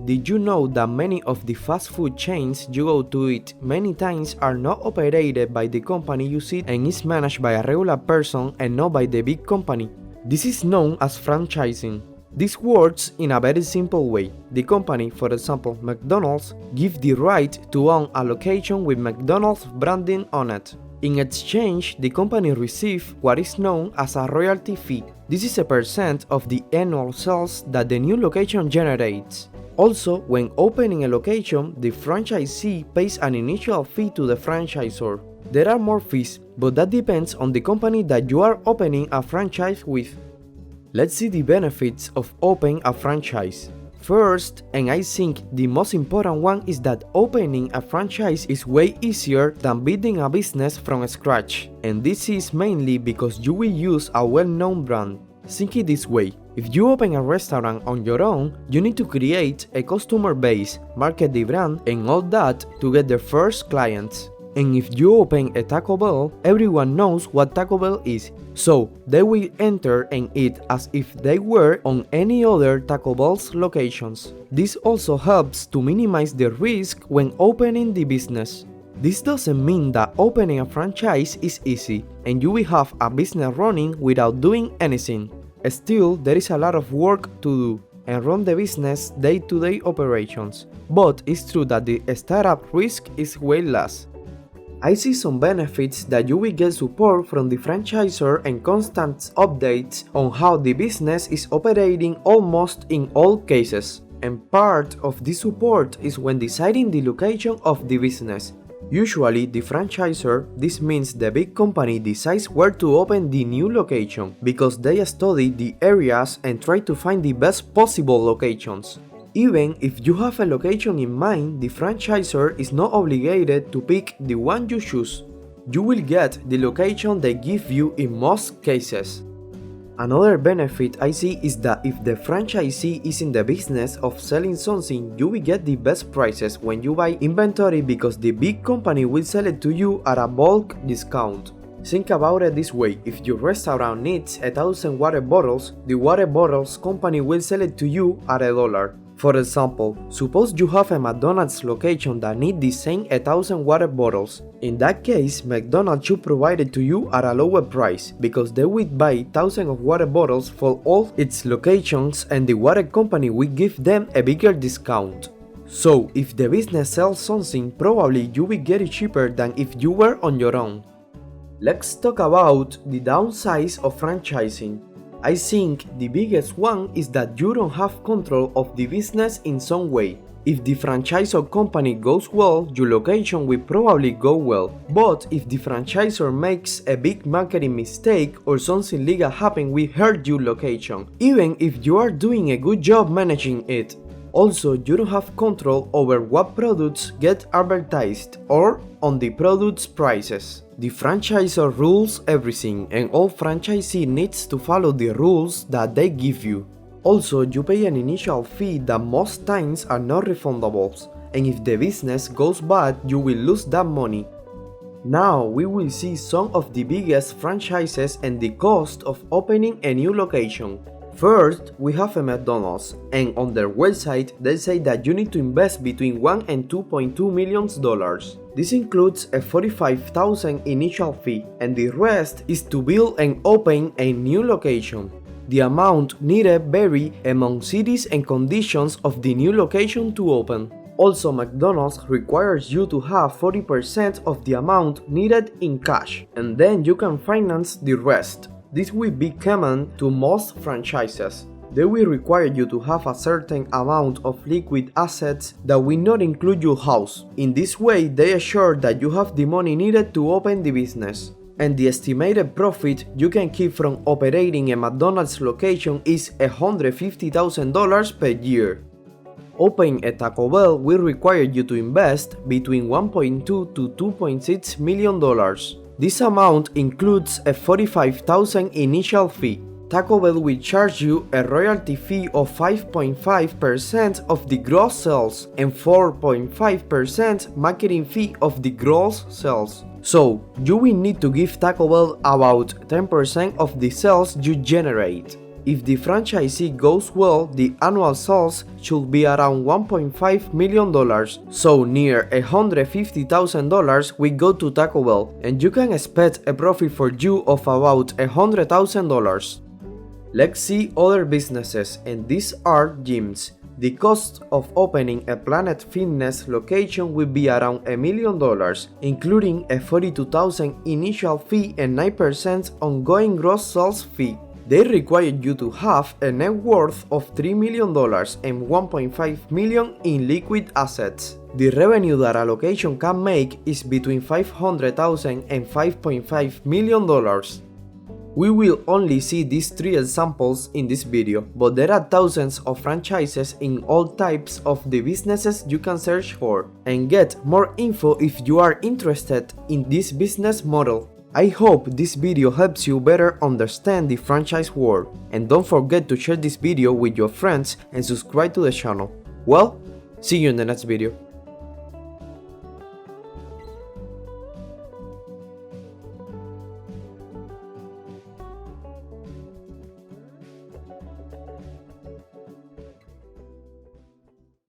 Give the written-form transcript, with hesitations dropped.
Did you know that many of the fast food chains you go to eat many times are not operated by the company you see and is managed by a regular person and not by the big company? This is known as franchising. This works in a very simple way. The company, for example McDonald's, gives the right to own a location with McDonald's branding on it. In exchange, the company receives what is known as a royalty fee. This is a percent of the annual sales that the new location generates. Also, when opening a location, the franchisee pays an initial fee to the franchisor. There are more fees, but that depends on the company that you are opening a franchise with. Let's see the benefits of opening a franchise. First, and I think the most important one, is that opening a franchise is way easier than building a business from scratch. And this is mainly because you will use a well-known brand. Think it this way. If you open a restaurant on your own, you need to create a customer base, market the brand, and all that to get the first clients. And if you open a Taco Bell, everyone knows what Taco Bell is, so they will enter and eat as if they were on any other Taco Bell's locations. This also helps to minimize the risk when opening the business. This doesn't mean that opening a franchise is easy and you will have a business running without doing anything. Still, there is a lot of work to do and run the business day-to-day operations, but it's true that the startup risk is way less. I see some benefits that you will get support from the franchisor and constant updates on how the business is operating almost in all cases. And part of this support is when deciding the location of the business. Usually the franchisor, this means the big company, decides where to open the new location because they study the areas and try to find the best possible locations. Even if you have a location in mind, the franchisor is not obligated to pick the one you choose. You will get the location they give you in most cases. Another benefit I see is that if the franchisee is in the business of selling something, you will get the best prices when you buy inventory because the big company will sell it to you at a bulk discount. Think about it this way: if your restaurant needs 1,000 water bottles, the water bottles company will sell it to you at $1. For example, suppose you have a McDonald's location that needs the same 1,000 water bottles. In that case, McDonald's should provide it to you at a lower price because they will buy thousands of water bottles for all its locations and the water company will give them a bigger discount. So, if the business sells something, probably you will get it cheaper than if you were on your own. Let's talk about the downsides of franchising. I think the biggest one is that you don't have control of the business in some way. If the franchisor company goes well, your location will probably go well. But if the franchisor makes a big marketing mistake or something legal happens, will hurt your location, even if you are doing a good job managing it. Also, you don't have control over what products get advertised or on the product's prices. The franchisor rules everything and all franchisee needs to follow the rules that they give you. Also, you pay an initial fee that most times are not refundables, and if the business goes bad, you will lose that money. Now we will see some of the biggest franchises and the cost of opening a new location. First, we have a McDonald's, and on their website they say that you need to invest between $1 and $2.2 million. This includes a $45,000 initial fee, and the rest is to build and open a new location. The amount needed vary among cities and conditions of the new location to open. Also, McDonald's requires you to have 40% of the amount needed in cash, and then you can finance the rest. This will be common to most franchises. They will require you to have a certain amount of liquid assets that will not include your house. In this way, they assure that you have the money needed to open the business. And the estimated profit you can keep from operating a McDonald's location is $150,000 per year. Opening a Taco Bell will require you to invest between $1.2 to $2.6 million. This amount includes a $45,000 initial fee. Taco Bell will charge you a royalty fee of 5.5% of the gross sales and 4.5% marketing fee of the gross sales. So, you will need to give Taco Bell about 10% of the sales you generate. If the franchisee goes well, the annual sales should be around $1.5 million, so near $150,000 we go to Taco Bell, and you can expect a profit for you of about $100,000. Let's see other businesses, and these are gyms. The cost of opening a Planet Fitness location will be around $1 million, including a $42,000 initial fee and 9% ongoing gross sales fee. They require you to have a net worth of $3 million and $1.5 million in liquid assets. The revenue that a location can make is between $500,000 and $5.5 million. We will only see these 3 examples in this video, but there are thousands of franchises in all types of the businesses you can search for, and get more info if you are interested in this business model. I hope this video helps you better understand the franchise world, and don't forget to share this video with your friends and subscribe to the channel. Well, see you in the next video.